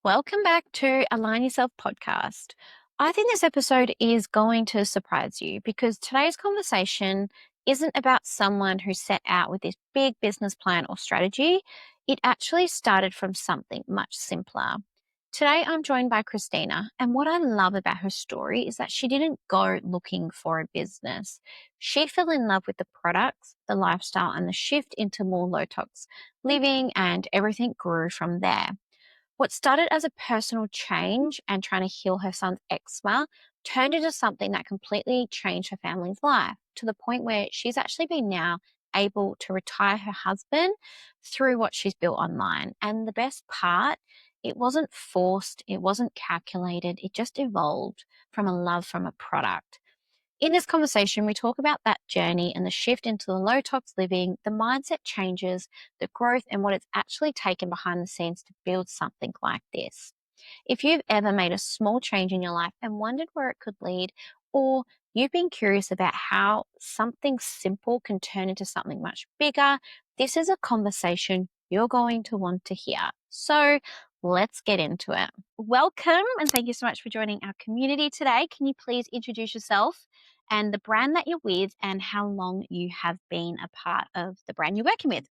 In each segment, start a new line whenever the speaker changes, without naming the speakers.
Welcome back to Align Yourself podcast. I think this episode is going to surprise you because today's conversation isn't about someone who set out with this big business plan or strategy. It actually started from something much simpler. Today, I'm joined by Christina, and what I love about her story is that she didn't go looking for a business. She fell in love with the products, the lifestyle, and the shift into more low tox living, and everything grew from there. What started as a personal change and trying to heal her son's eczema turned into something that completely changed her family's life to the point where she's actually been now able to retire her husband through what she's built online. And the best part, it wasn't forced, it wasn't calculated, it just evolved from a love from a product. In this conversation, we talk about that journey and the shift into the low tox living, the mindset changes, the growth, and what it's actually taken behind the scenes to build something like this. If you've ever made a small change in your life and wondered where it could lead, or you've been curious about how something simple can turn into something much bigger, this is a conversation you're going to want to hear. So let's get into it. Welcome, and thank you so much for joining our community today. Can you please introduce yourself and the brand that you're with and how long you have been a part of the brand you're working with?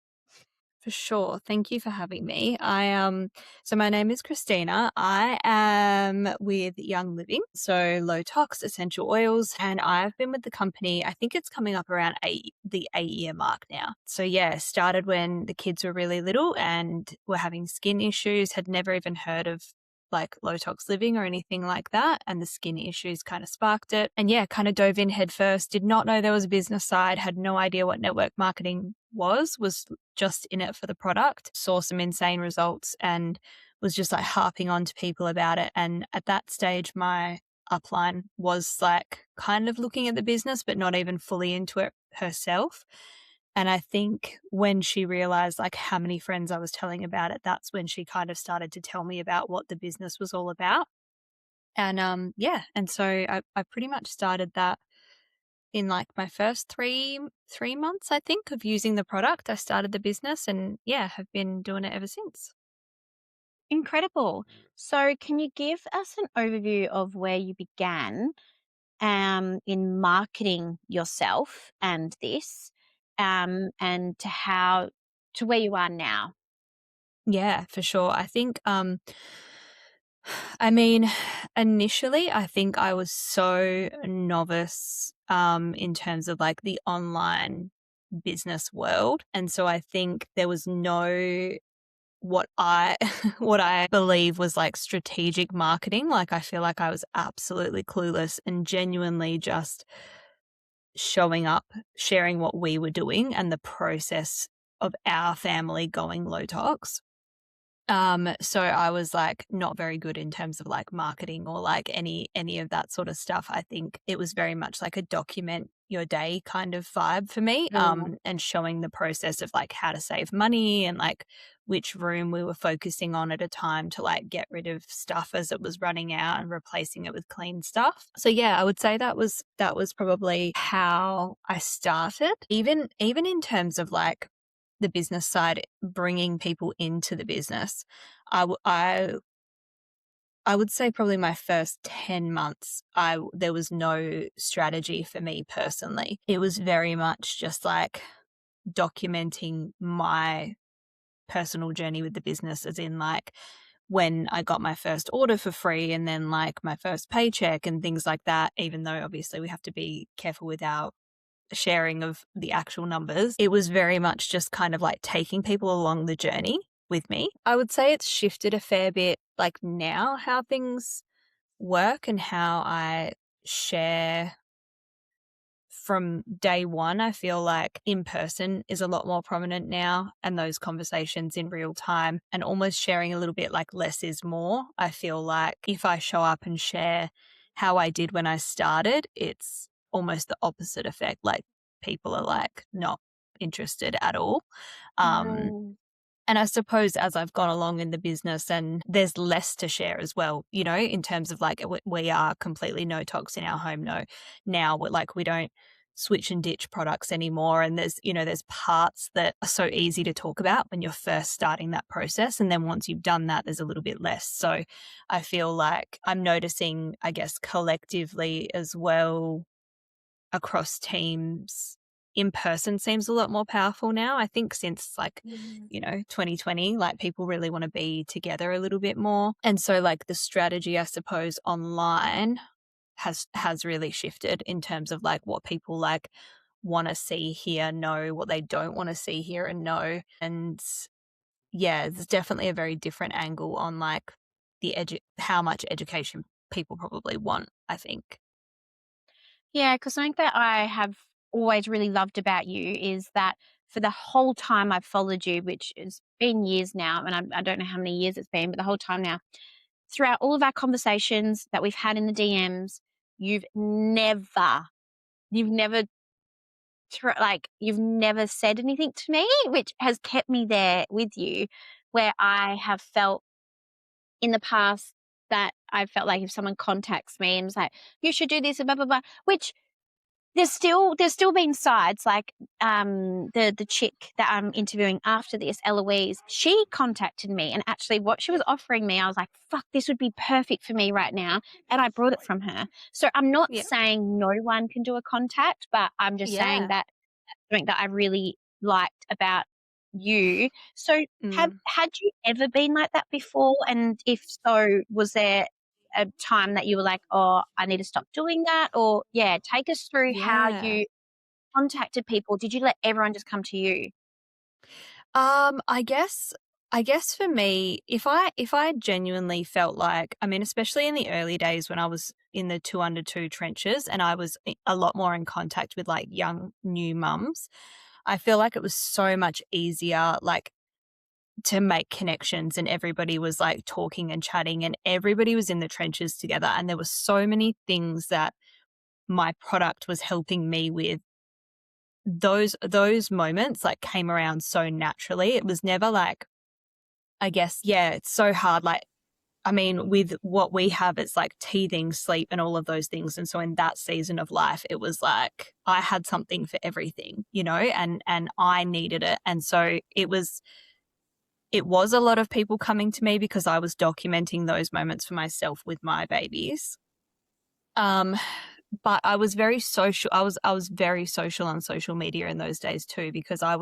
For sure. Thank you for having me. So my name is Christina. I am with Young Living, so low tox essential oils, and I've been with the company. I think it's coming up around the 8 year mark now. So yeah, started when the kids were really little and were having skin issues. Had never even heard of like low tox living or anything like that, and the skin issues kind of sparked it. And yeah, kind of dove in head first. Did not know there was a business side. Had no idea what network marketing was just in it for the product, saw some insane results and was just like harping on to people about it. And at that stage, my upline was like kind of looking at the business, but not even fully into it herself. And I think when she realized like how many friends I was telling about it, that's when she kind of started to tell me about what the business was all about. And yeah, and so I pretty much started that in like my first three months, I think, of using the product. I started the business and yeah, have been doing it ever since.
Incredible. So, can you give us an overview of where you began in marketing yourself and this, and to where you are now?
Yeah, for sure. I think I mean, initially I think I was so novice in terms of like the online business world. And so I think there was no what I what I believe was like strategic marketing. Like I feel like I was absolutely clueless and genuinely just showing up, sharing what we were doing and the process of our family going low tox. So I was like not very good in terms of like marketing or like any of that sort of stuff. I think it was very much like a document your day kind of vibe for me.
Sure.
And showing the process of like how to save money and like which room we were focusing on at a time to like get rid of stuff as it was running out and replacing it with clean stuff. So yeah, I would say that was probably how I started. Even in terms of like the business side, bringing people into the business, I would say probably my first 10 months, there was no strategy for me personally. It was very much just like documenting my personal journey with the business, as in like when I got my first order for free and then like my first paycheck and things like that, even though obviously we have to be careful with our sharing of the actual numbers. It was very much just kind of like taking people along the journey with me. I would say it's shifted a fair bit like now how things work and how I share from day one. I feel like in person is a lot more prominent now, and those conversations in real time and almost sharing a little bit like less is more. I feel like if I show up and share how I did when I started, it's almost the opposite effect. Like people are like not interested at all. Um,
No.
and I suppose as I've gone along in the business and there's less to share as well, you know, in terms of like we are completely no tox in our home. No, now we're like we don't switch and ditch products anymore. And there's parts that are so easy to talk about when you're first starting that process. And then once you've done that, there's a little bit less. So I feel like I'm noticing, I guess, collectively as well across teams, in person seems a lot more powerful now. I think since 2020, like people really want to be together a little bit more. And so like the strategy, I suppose, online has really shifted in terms of like what people like want to see, hear, know, what they don't want to see, hear, and know. And yeah, it's definitely a very different angle on like how much education people probably want, I think.
Yeah, because something that I have always really loved about you is that for the whole time I've followed you, which has been years now, and I don't know how many years it's been, but the whole time now, throughout all of our conversations that we've had in the DMs, you've never, you've never said anything to me, which has kept me there with you, where I have felt in the past that I felt like if someone contacts me and was like, you should do this and blah, blah, blah, which there's still been sides like, the chick that I'm interviewing after this, Eloise, she contacted me and actually what she was offering me, I was like, "Fuck, this would be perfect for me right now," and I brought it from her. So I'm not
Yeah.
saying no one can do a contact, but I'm just saying
Yeah.
that something that I really liked about you. So
Mm.
had you ever been like that before? And if so, was there a time that you were like, "Oh, I need to stop doing that," or yeah, take us through how
Yeah.
you contacted people. Did you let everyone just come to you?
I guess for me, if I genuinely felt like, I mean, especially in the early days when I was in the 2 under 2 trenches and I was a lot more in contact with like young new mums, I feel like it was so much easier like to make connections, and everybody was like talking and chatting and everybody was in the trenches together, and there were so many things that my product was helping me with. Those moments like came around so naturally. It was never like, I guess, yeah, it's so hard. Like, I mean, with what we have, it's like teething, sleep, and all of those things. And so in that season of life, it was like I had something for everything, and I needed it. And so it was a lot of people coming to me because I was documenting those moments for myself with my babies. Um, but I was very social. I was very social on social media in those days too, because I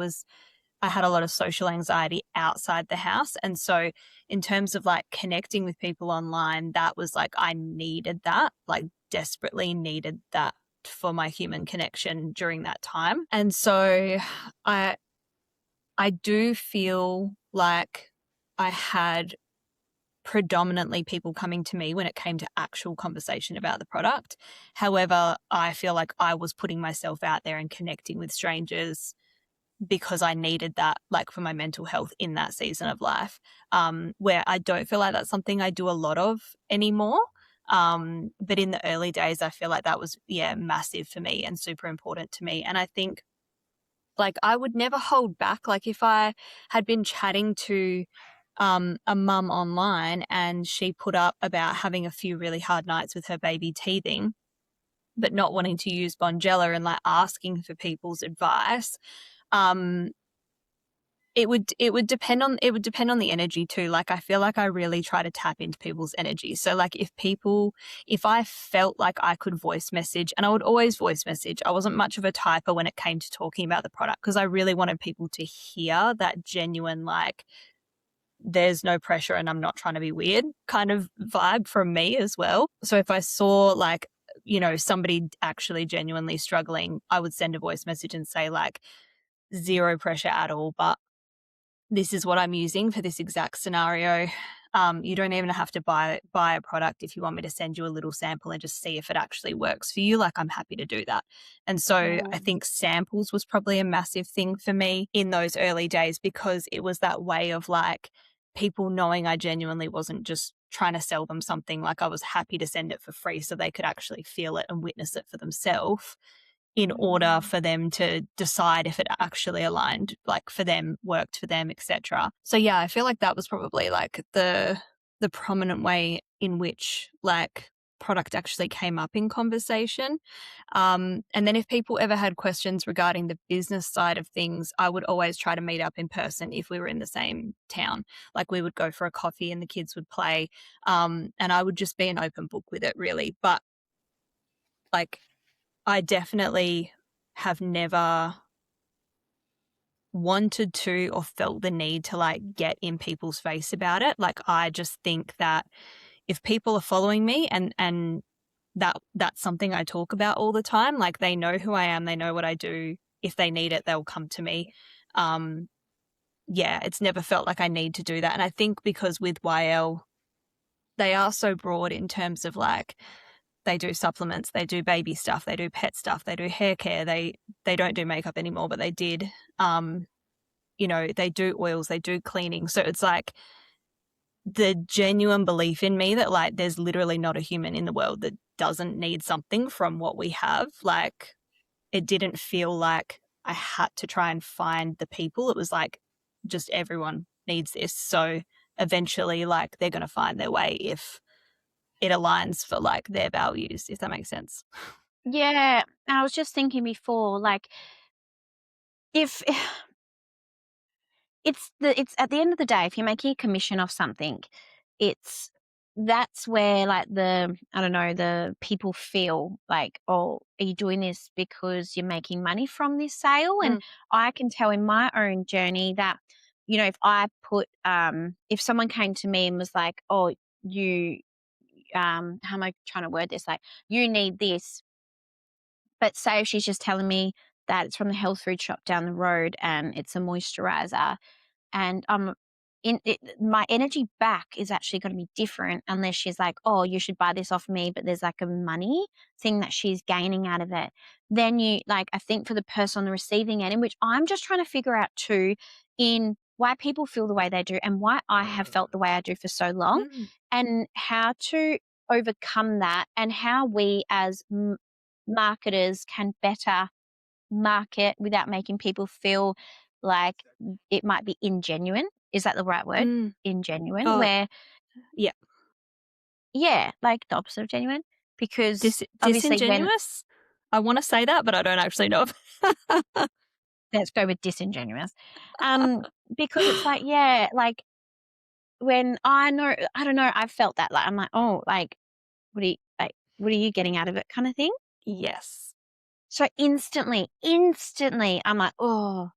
had a lot of social anxiety outside the house. And so in terms of like connecting with people online, that was like I needed that, like desperately needed that for my human connection during that time. And so I I do feel like I had predominantly people coming to me when it came to actual conversation about the product. However, I feel like I was putting myself out there and connecting with strangers because I needed that, like for my mental health in that season of life, where I don't feel like that's something I do a lot of anymore. But in the early days, I feel like that was, yeah, massive for me and super important to me. And I think like I would never hold back. Like if I had been chatting to a mum online and she put up about having a few really hard nights with her baby teething, but not wanting to use Bonjela and like asking for people's advice, um, it would depend on the energy too. Like I feel like I really try to tap into people's energy. So like if I felt like I could voice message, and I would always voice message. I wasn't much of a typer when it came to talking about the product because I really wanted people to hear that genuine like there's no pressure and I'm not trying to be weird kind of vibe from me as well. So if I saw like, somebody actually genuinely struggling, I would send a voice message and say like zero pressure at all, but this is what I'm using for this exact scenario. You don't even have to buy a product. If you want me to send you a little sample and just see if it actually works for you, like I'm happy to do that. And so I
Mm.
think samples was probably a massive thing for me in those early days because it was that way of like people knowing I genuinely wasn't just trying to sell them something. Like I was happy to send it for free so they could actually feel it and witness it for themselves in order
Mm.
for them to decide if it actually aligned, like for them, worked for them, etc. So yeah, I feel like that was probably like the prominent way in which like product actually came up in conversation. And then if people ever had questions regarding the business side of things, I would always try to meet up in person if we were in the same town. Like we would go for a coffee and the kids would play. And I would just be an open book with it, really. But like, I definitely have never wanted to or felt the need to like get in people's face about it. Like, I just think that if people are following me and that's something I talk about all the time, like they know who I am, they know what I do. If they need it, they'll come to me. Yeah, it's never felt like I need to do that. And I think because with YL, they are so broad in terms of like they do supplements, they do baby stuff, they do pet stuff, they do hair care, they don't do makeup anymore, but they did. You know, they do oils, they do cleaning. So it's like the genuine belief in me that like there's literally not a human in the world that doesn't need something from what we have. Like, it didn't feel like I had to try and find the people. It was like just everyone needs this. So eventually like they're going to find their way if it aligns for like their values, if that makes sense.
Yeah, and I was just thinking before, like, if it's at the end of the day, if you're making a commission off something, it's that's where like the I don't know, the people feel like, oh, are you doing this because you're making money from this sale? And
Mm,
I can tell in my own journey that, you know, if I put if someone came to me and was like, oh, you how am I trying to word this? Like, you need this, but say if she's just telling me that it's from the health food shop down the road and it's a moisturizer, and in it, my energy back is actually going to be different unless she's like, oh, you should buy this off me, but there's like a money thing that she's gaining out of it. Then you like, I think for the person on the receiving end, in which I'm just trying to figure out too, in why people feel the way they do and why I have felt the way I do for so long,
mm,
and how to overcome that, and how we as marketers can better market without making people feel like it might be ingenuine. Is that the right word?
mm.
Ingenuine,
Oh,
where
yeah.
yeah, like the opposite of genuine, because obviously when
Disingenuous? I want to say that, but I don't actually know.
let's go with disingenuous. Um, because it's like, yeah, like when I know, I don't know, I've felt that, like, I'm like, "Oh, what are you getting out of it?" kind of thing.
Yes.
So instantly, I'm like, "Oh,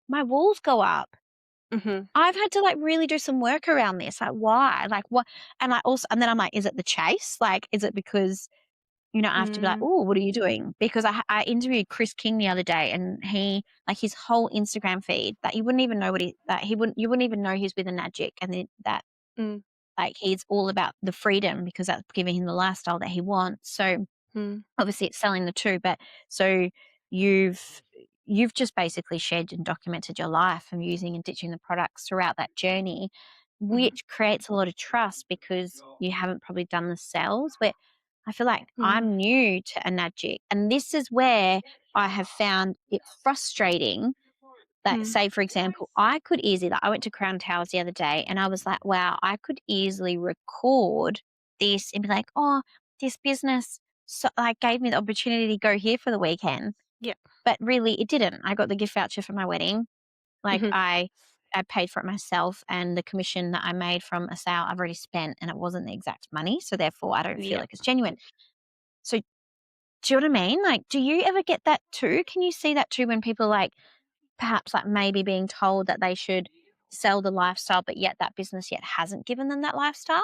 my walls go up."
Hmm.
I've had to, like, really do some work around this, like, why? Like, what and I also and then I'm like, is it the chase? Like, is it because, you know, I have to be like,
Mm,
"Oh, what are you doing?" Because I interviewed Chris King the other day, and he like, his whole Instagram feed, that you wouldn't even know what he that he wouldn't you wouldn't even know he's with a Magic, and then that,
mm,
like, he's all about the freedom because that's giving him the lifestyle that he wants. So
mm,
obviously it's selling the 2, but so you've you've just basically shared and documented your life and using and ditching the products throughout that journey,
mhm,
which creates a lot of trust because you haven't probably done the sales. Where I feel like
mm,
I'm new to Anagic, and this is where I have found it frustrating that,
mm,
say, for example, I could easily, like, I went to Crown Towers the other day and I was like, wow, I could easily record this and be like, oh, this business so, like, gave me the opportunity to go here for the weekend.
yeah.
But really, it didn't. I got the gift voucher for my wedding. Like,
Mhm,
I paid for it myself, and the commission that I made from a sale I've already spent, and it wasn't the exact money. So therefore, I don't feel
yeah.
like it's genuine. So do you know what I mean? Like, do you ever get that too? Can you see that too when people like, perhaps, like, maybe being told that they should sell the lifestyle, but yet that business yet hasn't given them that lifestyle?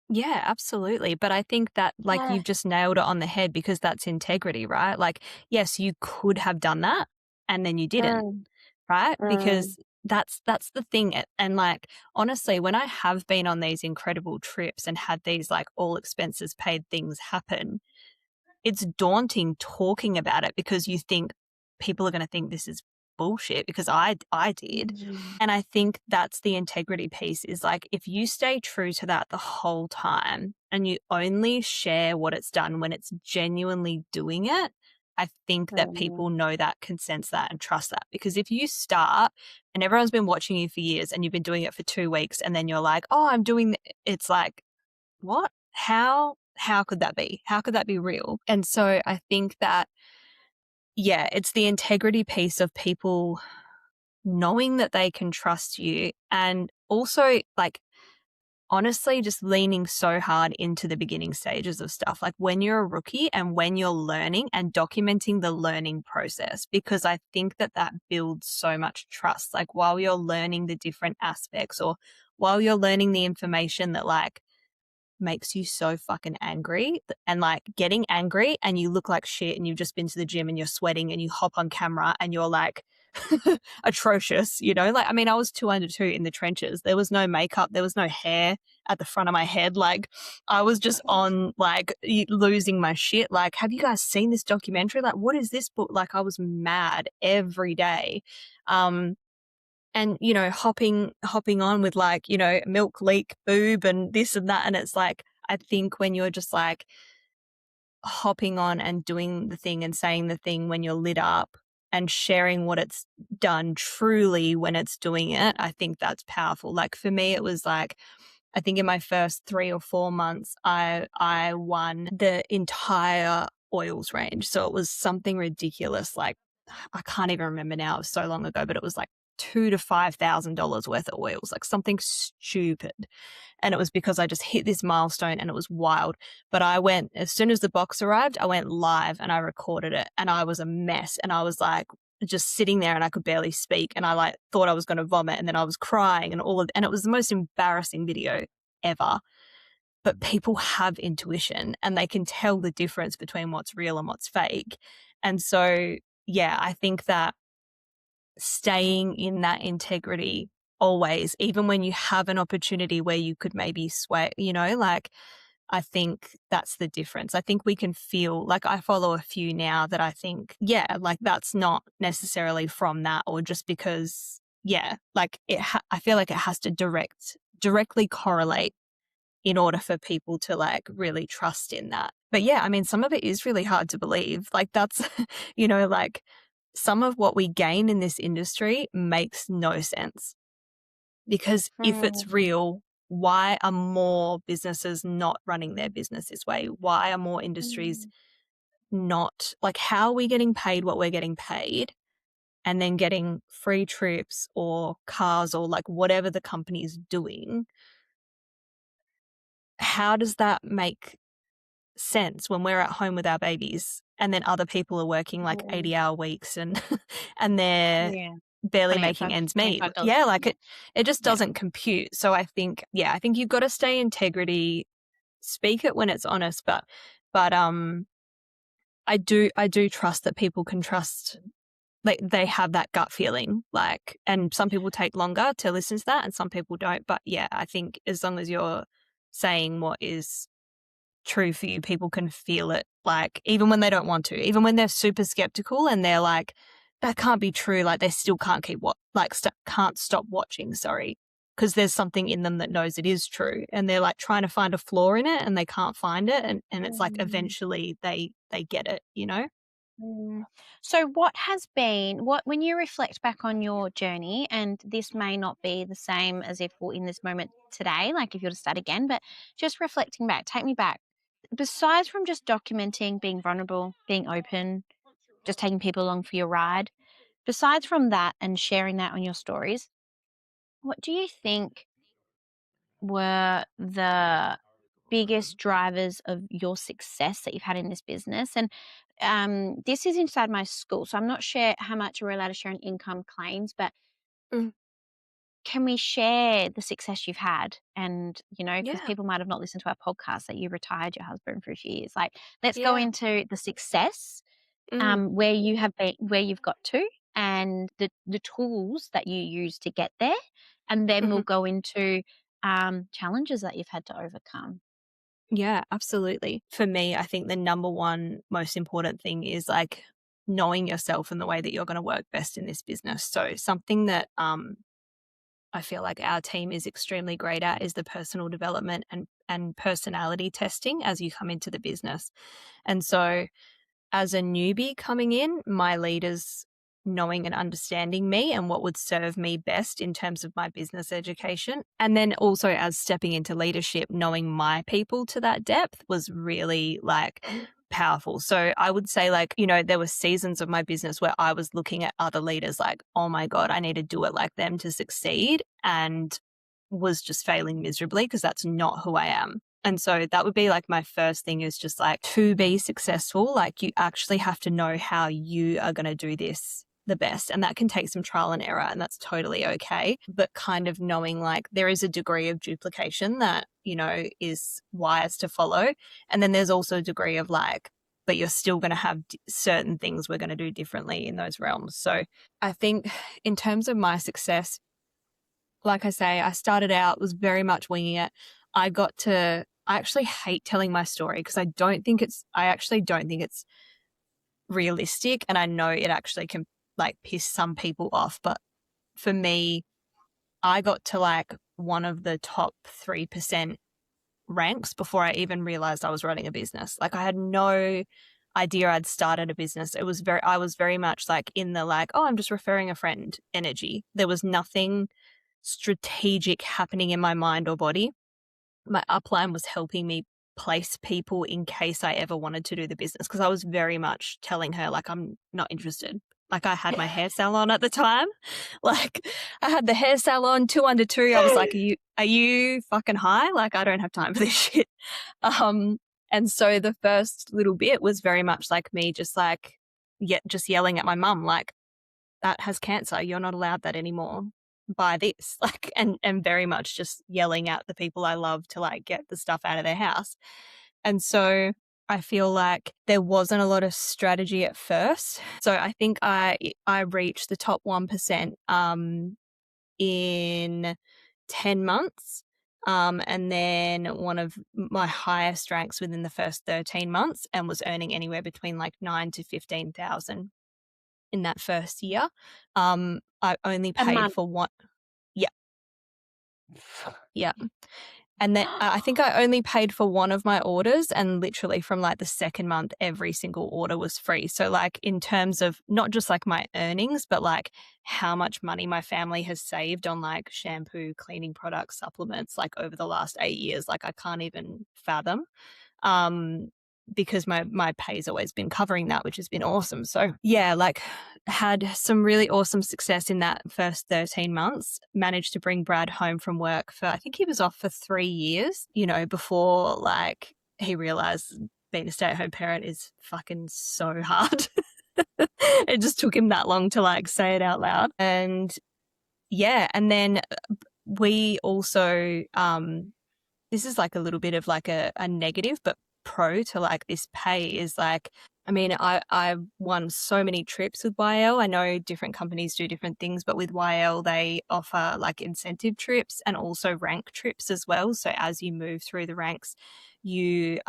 Yeah, absolutely. But I think that, like,
Yeah.
you've just nailed it on the head because that's integrity, right? Like, yes, you could have done that and then you didn't,
Mm,
right?
mm,
Because that's the thing. And like, honestly, when I have been on these incredible trips and had these like all expenses paid things happen, it's daunting talking about it because you think people are going to think this is bullshit because I did.
mm,
And I think that's the integrity piece is like if you stay true to that the whole time and you only share what it's done when it's genuinely doing it, I think that
mm,
people know that, can sense that and trust that. Because if you start and everyone's been watching you for years and you've been doing it for 2 weeks and then you're like, "Oh, I'm doing it's like, "What? How how could that be? How could that be real? And so I think that, yeah, it's the integrity piece of people knowing that they can trust you, and also like honestly just leaning so hard into the beginning stages of stuff, like when you're a rookie and when you're learning, and documenting the learning process, because I think that that builds so much trust. Like while you're learning the different aspects, or while you're learning the information that like makes you so fucking angry, and like getting angry and you look like shit and you've just been to the gym and you're sweating and you hop on camera and you're like atrocious, you know? Like, I mean, I was 202 in the trenches. There was no makeup, there was no hair at the front of my head. Like, I was just on like losing my shit. Like, have you guys seen this documentary? Like, what is this book? Like, I was mad every day. And you know, hopping on with like, you know, milk leak boob and this and that, and it's like, I think when you're just like hopping on and doing the thing and saying the thing when you're lit up, and sharing what it's done truly when it's doing it, I think that's powerful. Like for me, it was like, I think in my first 3 or 4 months, I won the entire oils range. So it was something ridiculous. Like I can't even remember now. It was so long ago, but it was like $2,000 to $5,000 worth of oils, like something stupid. And it was because I just hit this milestone and it was wild. But I went, as soon as the box arrived, I went live and I recorded it, and I was a mess. And I was like just sitting there and I could barely speak. And I like thought I was going to vomit, and then I was crying and and it was the most embarrassing video ever. But people have intuition and they can tell the difference between what's real and what's fake. And so, yeah, I think that staying in that integrity always, even when you have an opportunity where you could maybe sway, you know, like I think that's the difference. I think we can feel like, I follow a few now that I think, yeah, like that's not necessarily from that, or just because, yeah, like I feel like it has to directly correlate in order for people to like really trust in that. But yeah, I mean, some of it is really hard to believe. Like that's, you know, like some of what we gain in this industry makes no sense, because if it's
Mm,
real, why are more businesses not running their business this way? Why are more industries
mm,
not, like, how are we getting paid what we're getting paid, and then getting free trips or cars or like whatever the company is doing? How does that make sense when we're at home with our babies, and then other people are working like
mm.
80-hour weeks and and they're
Yeah.
barely
28,
making
5,
ends meet?
$25.
Yeah, like
Yeah.
it just
Yeah.
doesn't compute. So I think, yeah, I think you've got to stay integrity, speak it when it's honest, but I do trust that people can trust, like they have that gut feeling, like, and some people take longer to listen to that and some people don't. But yeah, I think as long as you're saying what is true for you, people can feel it, like even when they don't want to, even when they're super skeptical and they're like, that can't be true, like they still can't keep what, like can't stop watching, sorry, because there's something in them that knows it is true, and they're like trying to find a flaw in it and they can't find it, and it's like
Mm,
eventually they get it, you know.
mm. So what has been what when you reflect back on your journey, and this may not be the same as if we're in this moment today, like if you were to start again, but just reflecting back, take me back. Besides from just documenting, being vulnerable, being open, just taking people along for your ride, besides from that and sharing that on your stories, what do you think were the biggest drivers of your success that you've had in this business? And this is inside my school, so I'm not sure how much we're allowed to share in income claims, but
Mm,
can we share the success you've had? And, you know, because
yeah.
people might have not listened to our podcast that you retired your husband for a few years. Like, let's go
Yeah.
into the success,
Mm,
where you have been, where you've got to, and the tools that you use to get there, and then we'll
mhm.
go into challenges that you've had to overcome.
Yeah, absolutely. For me, I think the number one most important thing is like knowing yourself and the way that you're going to work best in this business. So something that I feel like our team is extremely great at is the personal development and personality testing as you come into the business. And so as a newbie coming in, my leaders knowing and understanding me and what would serve me best in terms of my business education. And then also as stepping into leadership, knowing my people to that depth was really like powerful. So I would say like, you know, there were seasons of my business where I was looking at other leaders like, oh my God, I need to do it like them to succeed, and was just failing miserably because that's not who I am. And so that would be like my first thing, is just like, to be successful, like you actually have to know how you are going to do this the best. And that can take some trial and error, and that's totally okay. But kind of knowing like there is a degree of duplication that, you know, is wise to follow. And then there's also a degree of like, but you're still going to have certain things we're going to do differently in those realms. So I think in terms of my success, like I say, I started out, was very much winging it. I actually hate telling my story because I actually don't think it's realistic. And I know it actually can like piss some people off. But for me, I got to like one of the top 3% ranks before I even realized I was running a business. Like I had no idea I'd started a business. I was very much like in the like, oh, I'm just referring a friend energy. There was nothing strategic happening in my mind or body. My upline was helping me place people in case I ever wanted to do the business, because I was very much telling her like, I'm not interested. Like I had my hair salon at the time. Like I had the hair salon 2 under 2. I was like, are you fucking high? Like I don't have time for this shit. And so the first little bit was very much like me just like, just yelling at my mum, like, that has cancer. You're not allowed that anymore. Buy this. Like, and very much just yelling at the people I love to like get the stuff out of their house. And so I feel like there wasn't a lot of strategy at first. So I think I reached the top 1% in 10 months. And then one of my highest ranks within the first 13 months, and was earning anywhere between like 9 to 15,000 in that first year. I only
A
paid
month.
for one. Yeah. Yeah. And then I think I only paid for one of my orders, and literally from like the second month, every single order was free. So like in terms of not just like my earnings, but like how much money my family has saved on like shampoo, cleaning products, supplements, like over the last 8 years, like I can't even fathom. Because my pay's always been covering that, which has been awesome. So yeah, like had some really awesome success in that first 13 months, managed to bring Brad home from work for, I think he was off for 3 years, you know, before like he realized being a stay-at-home parent is fucking so hard. It just took him that long to like say it out loud. And yeah, and then we also, this is like a little bit of like a negative, but pro to like this pay is like, I mean, I won so many trips with YL. I know different companies do different things, but with YL, they offer like incentive trips and also rank trips as well. So as you move through the ranks, you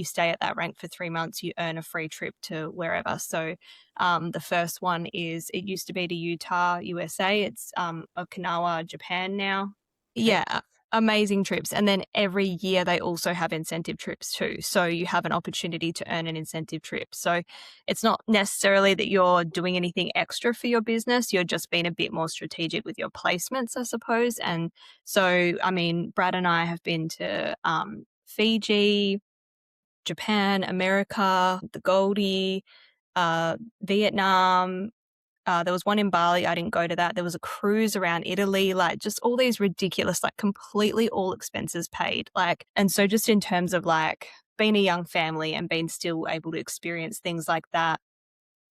stay at that rank for 3 months, you earn a free trip to wherever. So the first one is, it used to be to Utah, USA. It's Okinawa, Japan now. Yeah, amazing trips. And then every year they also have incentive trips too. So you have an opportunity to earn an incentive trip. So it's not necessarily that you're doing anything extra for your business. You're just being a bit more strategic with your placements, I suppose. And so, I mean, Brad and I have been to Fiji, Japan, America, the Goldie, Vietnam. There was one in Bali. I didn't go to that. There was a cruise around Italy, like just all these ridiculous, like completely all expenses paid. Like, and so just in terms of like being a young family and being still able to experience things like that.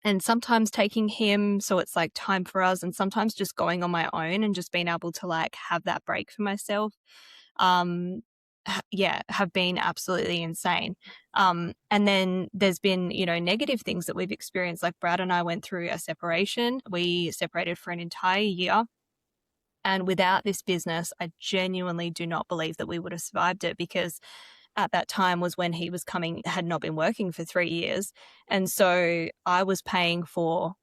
And sometimes taking him, so it's like time for us, and sometimes just going on my own and just being able to like have that break for myself. Yeah, have been absolutely insane. And then there's been, you know, negative things that we've experienced. Like Brad and I went through a separation. We separated for an entire year. And without this business, I genuinely do not believe that we would have survived it, because at that time was when he was had not been working for 3 years. And so I was paying for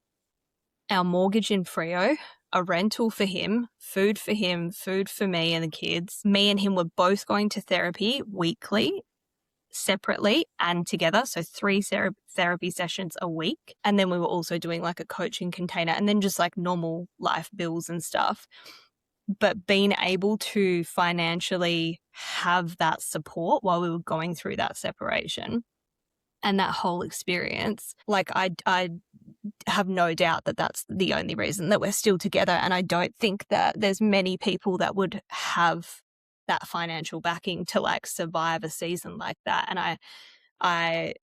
our mortgage in Frio, a rental for him, food for him, food for me and the kids. Me and him were both going to therapy weekly, separately and together. So 3 therapy sessions a week. And then we were also doing like a coaching container and then just like normal life bills and stuff. But being able to financially have that support while we were going through that separation and that whole experience, like I have no doubt that that's the only reason that we're still together. And I don't think that there's many people that would have that financial backing to like survive a season like that. And I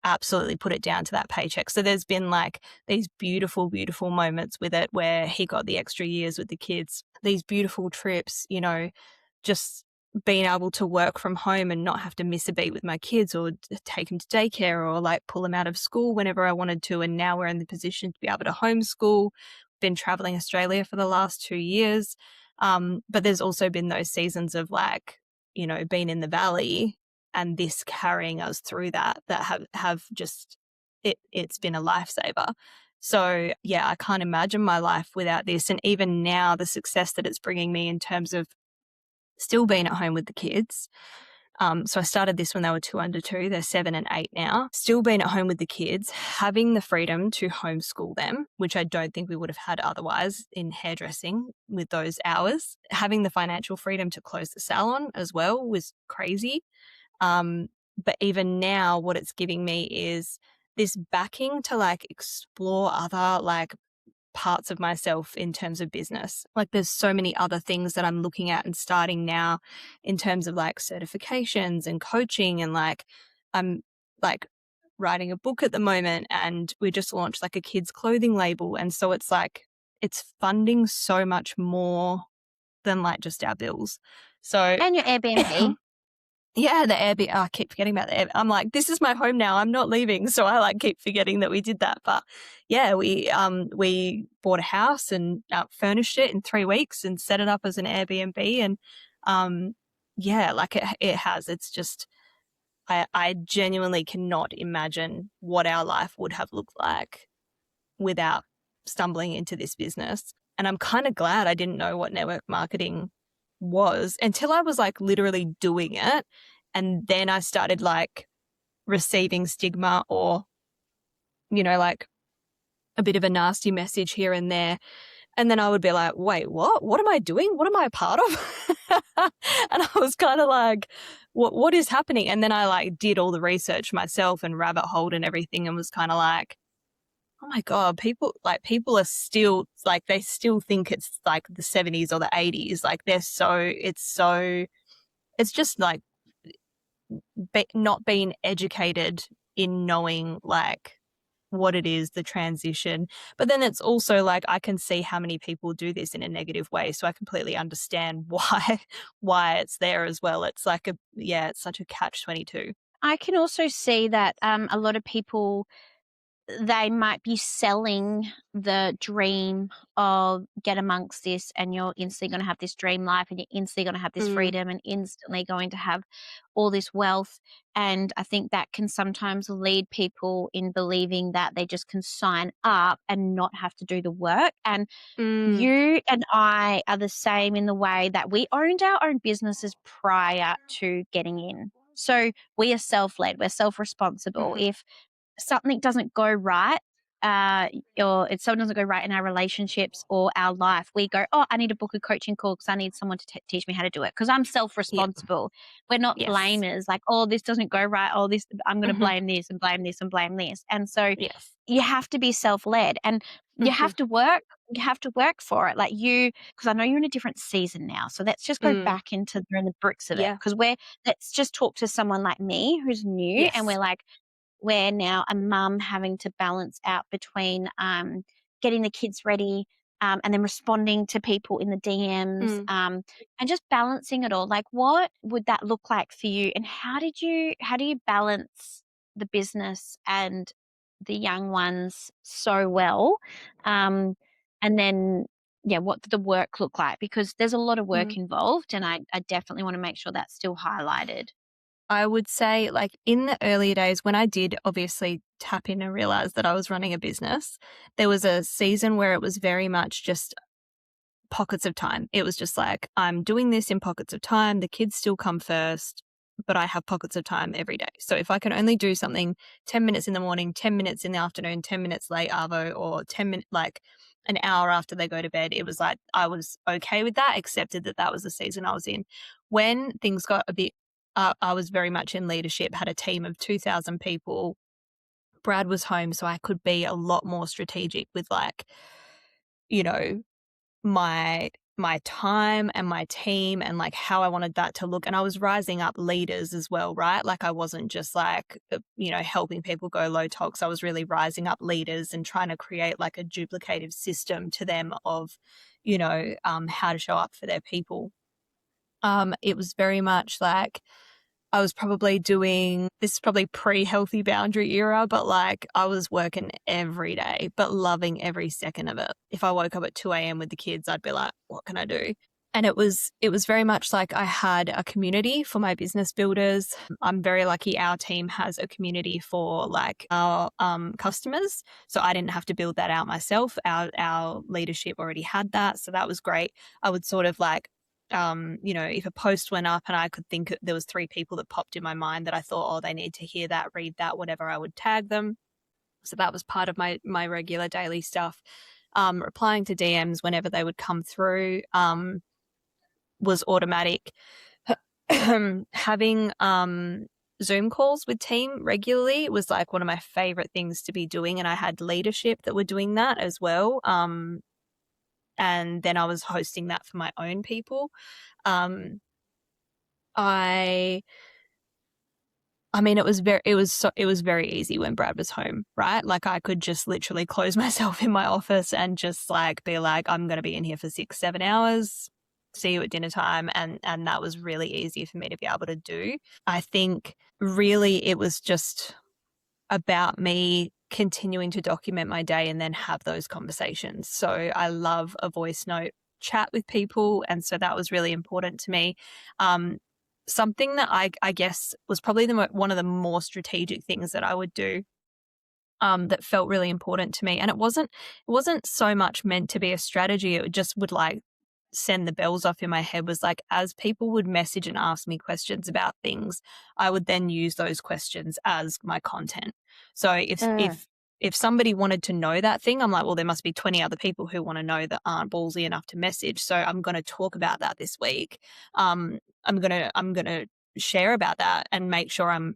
absolutely put it down to that paycheck. So there's been like these beautiful, beautiful moments with it where he got the extra years with the kids, these beautiful trips, you know, just being able to work from home and not have to miss a beat with my kids or take them to daycare or like pull them out of school whenever I wanted to. And now we're in the position to be able to homeschool. Been traveling Australia for the last 2 years. But there's also been those seasons of like, you know, being in the valley and this carrying us through that have just, it's been a lifesaver. So yeah, I can't imagine my life without this. And even now, the success that it's bringing me in terms of still being at home with the kids. So I started this when they were 2 under 2. They're 7 and 8 now. Still being at home with the kids, having the freedom to homeschool them, which I don't think we would have had otherwise in hairdressing with those hours. Having the financial freedom to close the salon as well was crazy. But even now, what it's giving me is this backing to like explore other like parts of myself in terms of business. Like there's so many other things that I'm looking at and starting now in terms of like certifications and coaching, and like I'm like writing a book at the moment, and we just launched like a kids clothing label. And so it's like it's funding so much more than like just our bills. So
And your Airbnb.
yeah, the Airbnb. I keep forgetting about the Airbnb. I'm like, this is my home now. I'm not leaving. So I like keep forgetting that we did that. But yeah, we bought a house and furnished it in 3 weeks and set it up as an Airbnb. And yeah, like it has. It's just I genuinely cannot imagine what our life would have looked like without stumbling into this business. And I'm kind of glad I didn't know what network marketing was until I was like literally doing it. And then I started like receiving stigma or, you know, like a bit of a nasty message here and there. And then I would be like, wait, what? What am I doing? What am I a part of? And I was kind of like, what is happening? And then I like did all the research myself and rabbit holed and everything and was kind of like, oh my God, people are still like, they still think it's like the 70s or the 80s. Like it's just like not being educated in knowing like what it is, the transition. But then it's also like, I can see how many people do this in a negative way. So I completely understand why it's there as well. It's like it's such a catch-22.
I can also see that a lot of people, they might be selling the dream of get amongst this and you're instantly going to have this dream life and you're instantly going to have this
Mm,
freedom and instantly going to have all this wealth. And I think that can sometimes lead people in believing that they just can sign up and not have to do the work. And
mm,
you and I are the same in the way that we owned our own businesses prior to getting in. So we are self-led, we're self-responsible.
mhm.
If something doesn't go right, or if something doesn't go right in our relationships or our life, we go, oh, I need to book a coaching call because I need someone to teach me how to do it because I'm
Yeah.
self-responsible. We're not
Yes.
blamers like, oh, this doesn't go right. Oh, this, I'm going to
Mhm.
blame this and blame this and blame this. And so
Yes.
you have to be self-led and you
Mhm.
have to work. You have to work for it. Like you, because I know you're in a different season now. So let's just go
Mm.
back into the bricks of it
Yeah.
because let's just talk to someone like me who's new and
Yes.
we're now a mum having to balance out between getting the kids ready and then responding to people in the DMs
Mm.
and just balancing it all. Like, what would that look like for you? And how do you balance the business and the young ones so well? Um, and then, yeah, what did the work look like? Because there's a lot of
Mm.
work involved, and I definitely want to make sure that's still highlighted.
I would say, like, in the earlier days when I did obviously tap in and realize that I was running a business, there was a season where it was very much just pockets of time. It was just like, I'm doing this in pockets of time. The kids still come first. but I have pockets of time every day. So if I can only do something 10 minutes in the morning, 10 minutes in the afternoon, 10 minutes late arvo, or 10 minutes, like an hour after they go to bed, it was like I was okay with that, accepted that that was the season I was in. When things got a bit, I was very much in leadership, had a team of 2,000 people. Brad was home, so I could be a lot more strategic with like, you know, my time and my team and like how I wanted that to look. And I was rising up leaders as well, right? Like I wasn't just like, helping people go low tox. I was really rising up leaders and trying to create like a duplicative system to them of, how to show up for their people. It was very much like I was probably doing this is probably pre-healthy boundary era, but like I was working every day, but loving every second of it. If I woke up at 2 a.m. with the kids, I'd be like, what can I do? And it was very much like I had a community for my business builders. I'm very lucky our team has a community for like our customers. So I didn't have to build that out myself. Our leadership already had that. So that was great. I would sort of like if a post went up and I could think there was 3 people that popped in my mind that I thought, oh, they need to hear that, read that, whatever, I would tag them. So that was part of my regular daily stuff. Replying to DMs whenever they would come through was automatic. Having Zoom calls with team regularly was like one of my favorite things to be doing. And I had leadership that were doing that as well. And then I was hosting that for my own people. I mean, it was very easy when Brad was home, right? Like I could just literally close myself in my office and just like be like, I'm going to be in here for 6-7 hours. See you at dinner time. And that was really easy for me to be able to do. I think really it was just about me continuing to document my day and then have those conversations. So I love a voice note chat with people. And so that was really important to me. Something that I guess was probably one of the more strategic things that I would do that felt really important to me. And it wasn't so much meant to be a strategy. It just would like send the bells off in my head was like, as people would message and ask me questions about things, I would then use those questions as my content. So if somebody wanted to know that thing, I'm like, well, there must be 20 other people who want to know that aren't ballsy enough to message. So I'm going to talk about that this week. I'm going to share about that and make sure I'm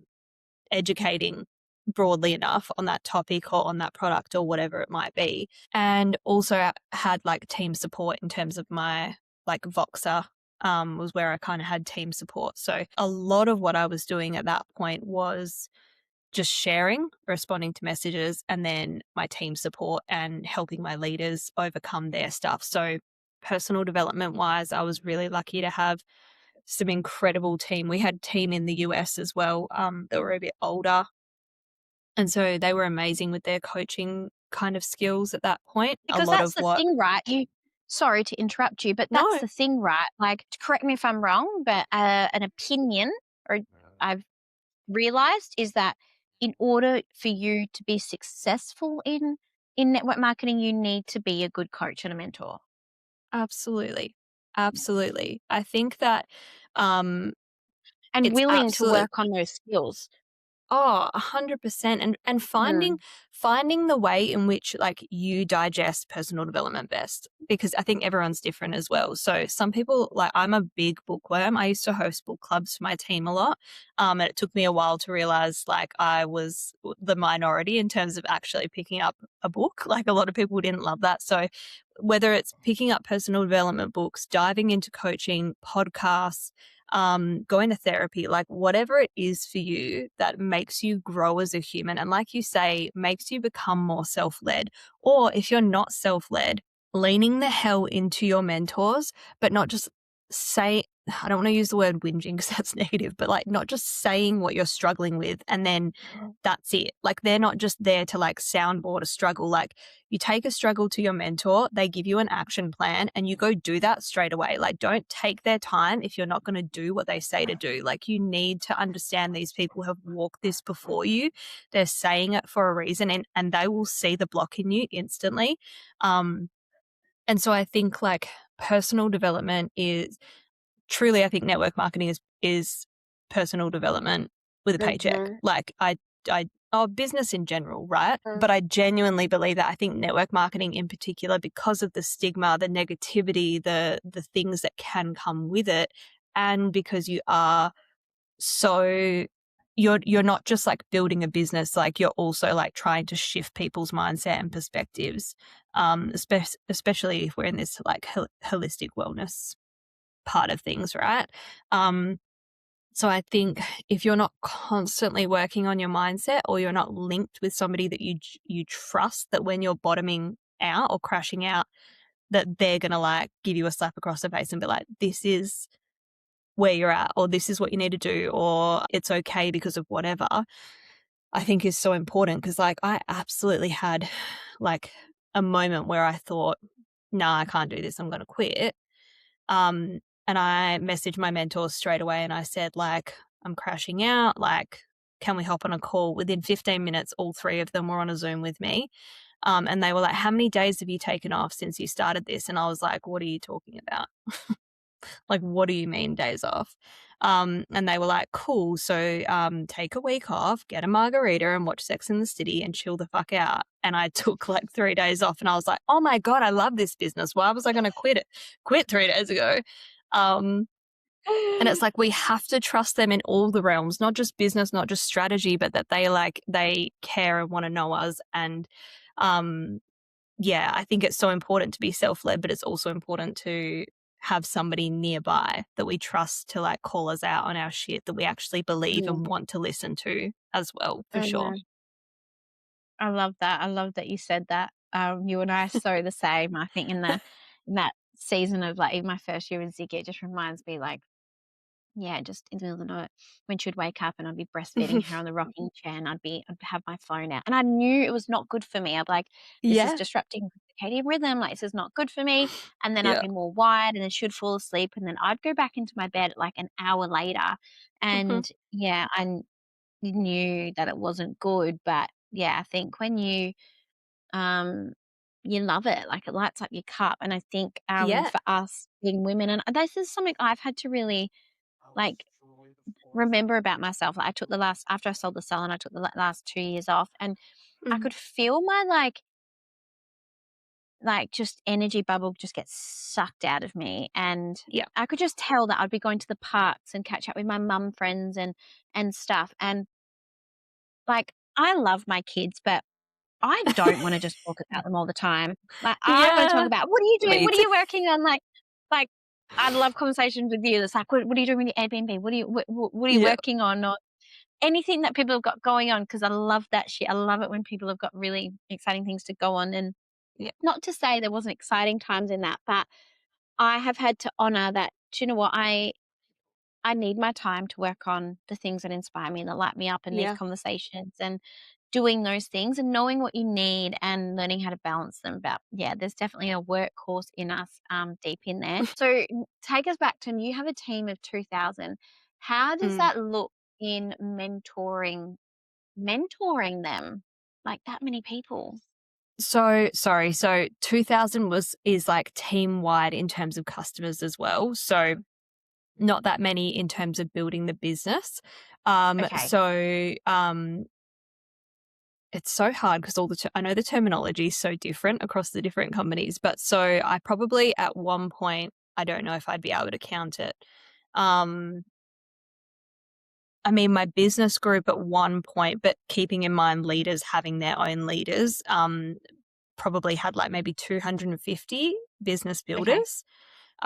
educating broadly enough on that topic or on that product or whatever it might be. And also had like team support in terms of my like Voxer was where I kind of had team support. So a lot of what I was doing at that point was just sharing, responding to messages, and then my team support and helping my leaders overcome their stuff. So personal development wise, I was really lucky to have some incredible team. We had team in the US as well that were a bit older. And so they were amazing with their coaching kind of skills at that point. A
Because
lot
that's
of
the
what
thing, right? Sorry to interrupt you, but that's
No,
the thing, right? Like, correct me if I'm wrong, but an opinion, or I've realized, is that in order for you to be successful in network marketing, you need to be a good coach and a mentor.
absolutely. Absolutely. I think that
And
it's
willing to
absolute
work on those skills.
Oh, 100%. And
Mm.
finding the way in which like you digest personal development best, because I think everyone's different as well. So some people, like I'm a big bookworm. I used to host book clubs for my team a lot. And it took me a while to realize like I was the minority in terms of actually picking up a book. Like a lot of people didn't love that. So whether it's picking up personal development books, diving into coaching, podcasts, going to therapy, like whatever it is for you that makes you grow as a human. And like you say, makes you become more self-led. Or if you're not self-led, leaning the hell into your mentors, but not just say, I don't want to use the word whinging because that's negative, but like not just saying what you're struggling with and then that's it. Like they're not just there to like soundboard a struggle. Like you take a struggle to your mentor, they give you an action plan and you go do that straight away. Like don't take their time if you're not going to do what they say to do. Like you need to understand these people have walked this before you. They're saying it for a reason and they will see the block in you instantly. And so I think like personal development is truly, I think network marketing is personal development with a paycheck.
Mhm.
Like business in general, right?
Mm.
But I genuinely believe that. I think network marketing in particular, because of the stigma, the negativity, the things that can come with it, and because you are so you're not just like building a business, like you're also like trying to shift people's mindset and perspectives, especially if we're in this like holistic wellness part of things, right? So I think if you're not constantly working on your mindset, or you're not linked with somebody that you trust, that when you're bottoming out or crashing out, that they're gonna like give you a slap across the face and be like, this is where you're at, or this is what you need to do, or it's okay because of whatever, I think is so important. Because like I absolutely had like a moment where I thought, nah, I can't do this, I'm gonna quit. Um, and I messaged my mentor straight away and I said, like, I'm crashing out. Like, can we hop on a call? Within 15 minutes, all three of them were on a Zoom with me. And they were like, how many days have you taken off since you started this? And I was like, what are you talking about? Like, what do you mean days off? And they were like, cool. So take a week off, get a margarita and watch Sex in the City and chill the fuck out. And I took like 3 days off and I was like, oh my God, I love this business. Why was I going to quit 3 days ago? And it's like, we have to trust them in all the realms, not just business, not just strategy, but that they care and want to know us. And yeah, I think it's so important to be self-led, but it's also important to have somebody nearby that we trust to like call us out on our shit that we actually believe
Mm.
and want to listen to as well, for sure.
Mhm. I love that. I love that you said that. You and I are so the same. I think in that season of like even my first year with Ziggy, it just reminds me like, yeah, just in the middle of the night when she'd wake up and I'd be breastfeeding her on the rocking chair and I'd have my phone out. And I knew it was not good for me. I'd be like, this is
Yeah.
disrupting the circadian rhythm, like this is not good for me. And then I'd
Yeah.
be more wired and then she'd fall asleep. And then I'd go back into my bed like an hour later.
Mhm.
And yeah, I knew that it wasn't good. But yeah, I think when um you love it, like it lights up your cup. And I think
Yeah.
for us being women, and this is something I've had to really like remember about myself. Like I took the last after I sold the salon, I took the last 2 years off, and I
Mhm.
could feel my like just energy bubble just get sucked out of me, and
Yeah.
I could just tell that I'd be going to the parks and catch up with my mum friends and stuff, and like I love my kids, but I don't wanna just talk about them all the time. Like, I wanna talk
Yeah.
about, "What are you doing?
Me
What are
too.
you working on?" Like, I love conversations with you. It's like, what are you doing with your Airbnb? What are you
Yeah.
working on?" Or anything that people have got going on, because I love that shit. I love it when people have got really exciting things to go on, and
Yeah.
not to say there wasn't exciting times in that, but I have had to honor that, do you know what? I need my time to work on the things that inspire me and that light me up in these
Yeah.
conversations, and doing those things and knowing what you need and learning how to balance them. But yeah, there's definitely a workhorse in us deep in there. So take us back to, you have a team of 2,000. How does
Mm.
that look in mentoring them? Like that many people.
So sorry. So 2000 is like team wide in terms of customers as well. So not that many in terms of building the business.
Okay.
It's so hard because I know the terminology is so different across the different companies, but so I probably at one point, I don't know if I'd be able to count it. Um, I mean, my business group at one point, but keeping in mind leaders having their own leaders, probably had like maybe 250 business
Okay.
builders.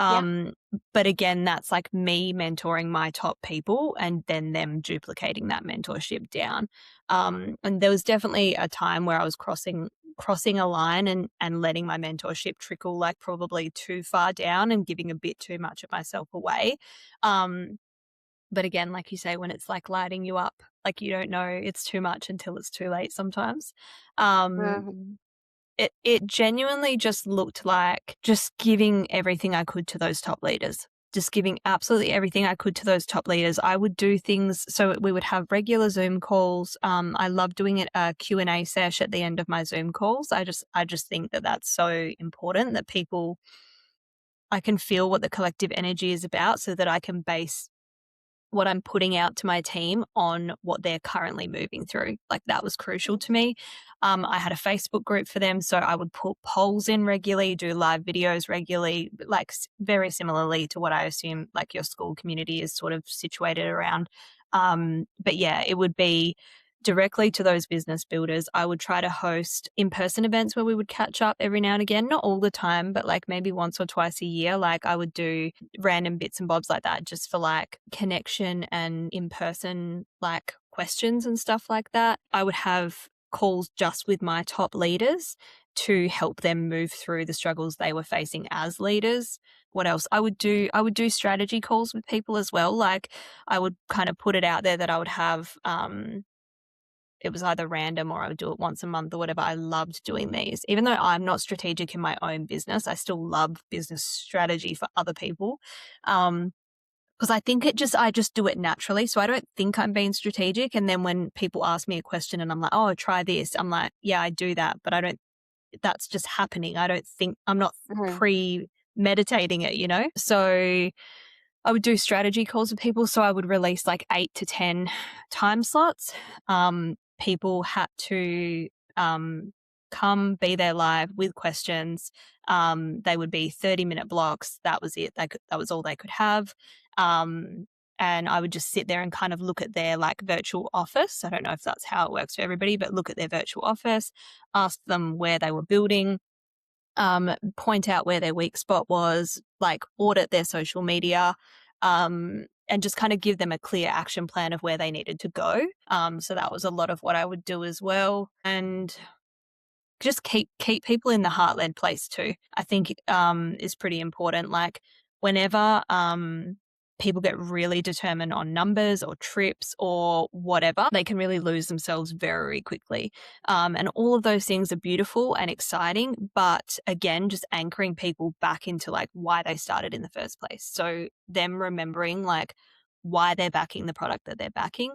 Yeah.
Um, but again, that's like me mentoring my top people and then them duplicating that mentorship down. And there was definitely a time where I was crossing a line and letting my mentorship trickle like probably too far down and giving a bit too much of myself away. Um, but again, like you say, when it's like lighting you up, like you don't know it's too much until it's too late sometimes. Um,
Mhm.
it genuinely just looked like just giving everything I could to those top leaders. Just giving absolutely everything I could to those top leaders. I would do things so we would have regular Zoom calls. I love doing it a Q&A sesh at the end of my Zoom calls. I just think that that's so important that people I can feel what the collective energy is about so that I can base what I'm putting out to my team on what they're currently moving through. Like that was crucial to me. I had a Facebook group for them, so I would put polls in regularly, do live videos regularly, like very similarly to what I assume like your school community is sort of situated around. But yeah, it would be directly to those business builders. I would try to host in-person events where we would catch up every now and again, not all the time, but like maybe once or twice a year. Like I would do random bits and bobs like that just for like connection and in-person like questions and stuff like that. I would have calls just with my top leaders to help them move through the struggles they were facing as leaders. What else? I would do strategy calls with people as well. Like I would kind of put it out there that I would have it was either random or I would do it once a month or whatever. I loved doing these. Even though I'm not strategic in my own business, I still love business strategy for other people. Because I just do it naturally. So I don't think I'm being strategic. And then when people ask me a question and I'm like, oh, try this, I'm like, yeah, I do that. But I don't, that's just happening. I don't think, I'm not
Mhm.
pre-meditating it, you know? So I would do strategy calls with people. So I would release like 8 to 10 time slots. People had to come be there live with questions. They would be 30-minute blocks. That was it. That was all they could have. And I would just sit there and kind of look at their like virtual office. I don't know if that's how it works for everybody, but look at their virtual office, ask them where they were building, point out where their weak spot was, like audit their social media, and just kind of give them a clear action plan of where they needed to go. So that was a lot of what I would do as well. And just keep people in the heart-led place too, I think is pretty important. Like whenever people get really determined on numbers or trips or whatever, they can really lose themselves very quickly. And all of those things are beautiful and exciting, but again, just anchoring people back into like why they started in the first place. So them remembering like why they're backing the product that they're backing,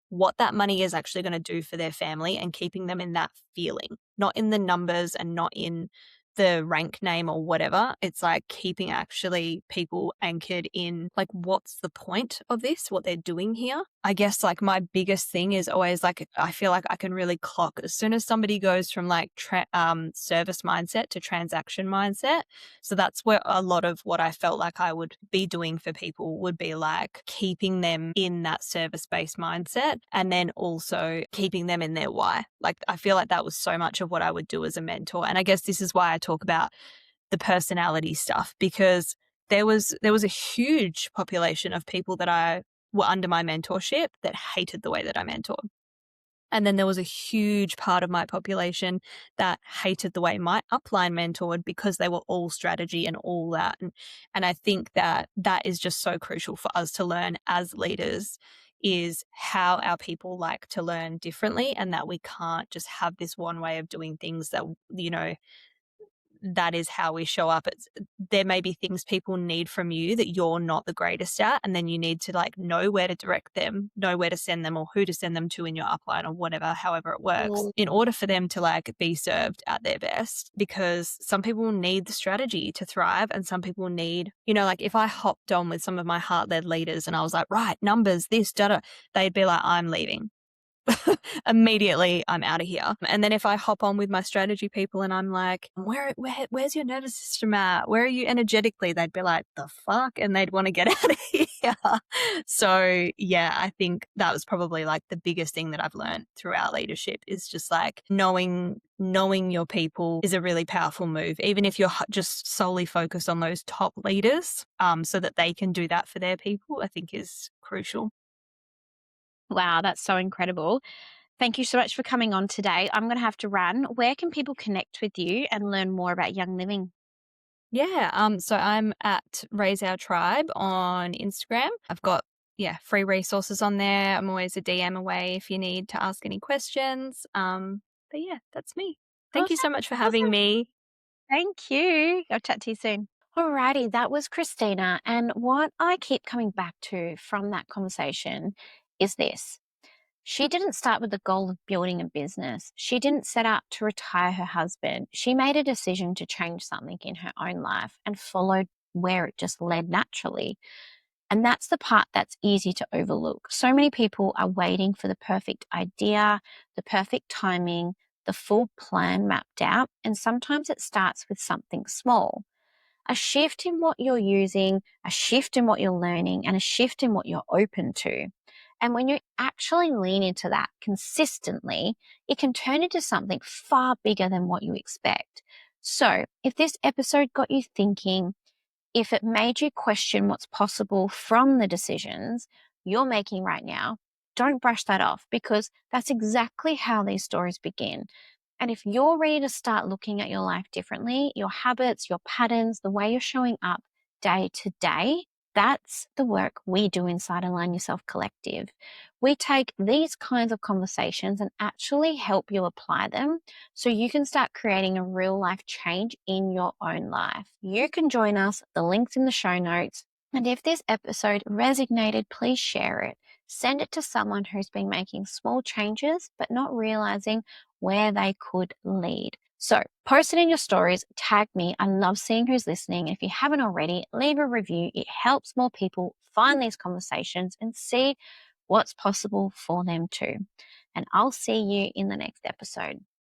what that money is actually going to do for their family, and keeping them in that feeling, not in the numbers and not in the rank name or whatever. It's like keeping actually people anchored in like, what's the point of this, what they're doing here. I guess like my biggest thing is always like, I feel like I can really clock as soon as somebody goes from like service mindset to transaction mindset. So that's where a lot of what I felt like I would be doing for people would be like keeping them in that service-based mindset and then also keeping them in their why. Like I feel like that was so much of what I would do as a mentor. And I guess this is why I talk about the personality stuff, because there was a huge population of people that I were under my mentorship that hated the way that I mentored. And then there was a huge part of my population that hated the way my upline mentored because they were all strategy and all that. And I think that that is just so crucial for us to learn as leaders, is how our people like to learn differently, and that we can't just have this one way of doing things that, you know, that is how we show up. There may be things people need from you that you're not the greatest at, and then you need to like know where to direct them, know where to send them or who to send them to in your upline or whatever, however it works,
Mm.
in order for them to like be served at their best. Because some people need the strategy to thrive, and some people need, you know, like if I hopped on with some of my heart-led leaders and I was like, right, numbers, this, da, they'd be like, I'm leaving. Immediately I'm out of here. And then if I hop on with my strategy people and I'm like, where's your nervous system at? Where are you energetically? They'd be like, the fuck? And they'd want to get out of here. So yeah, I think that was probably like the biggest thing that I've learned throughout leadership, is just like knowing your people is a really powerful move, even if you're just solely focused on those top leaders, so that they can do that for their people, I think is crucial.
Wow, that's so incredible. Thank you so much for coming on today. I'm going to have to run. Where can people connect with you and learn more about Young Living?
Yeah, so I'm at Raise Our Tribe on Instagram. I've got, yeah, free resources on there. I'm always a DM away if you need to ask any questions. But yeah, that's me. Thank you
Awesome.
so much for having
Awesome.
me.
Thank you. I'll chat to you soon. Alrighty, that was Christina. And what I keep coming back to from that conversation is this. She didn't start with the goal of building a business. She didn't set out to retire her husband. She made a decision to change something in her own life and followed where it just led naturally. And that's the part that's easy to overlook. So many people are waiting for the perfect idea, the perfect timing, the full plan mapped out. And sometimes it starts with something small. A shift in what you're using, a shift in what you're learning, and a shift in what you're open to. And when you actually lean into that consistently, it can turn into something far bigger than what you expect. So, if this episode got you thinking, if it made you question what's possible from the decisions you're making right now, don't brush that off because that's exactly how these stories begin. And if you're ready to start looking at your life differently, your habits, your patterns, the way you're showing up day to day, that's the work we do inside Align Yourself Collective. We take these kinds of conversations and actually help you apply them so you can start creating a real life change in your own life. You can join us, the link's in the show notes. And if this episode resonated, please share it. Send it to someone who's been making small changes but not realizing where they could lead. So post it in your stories, tag me. I love seeing who's listening. If you haven't already, leave a review. It helps more people find these conversations and see what's possible for them too. And I'll see you in the next episode.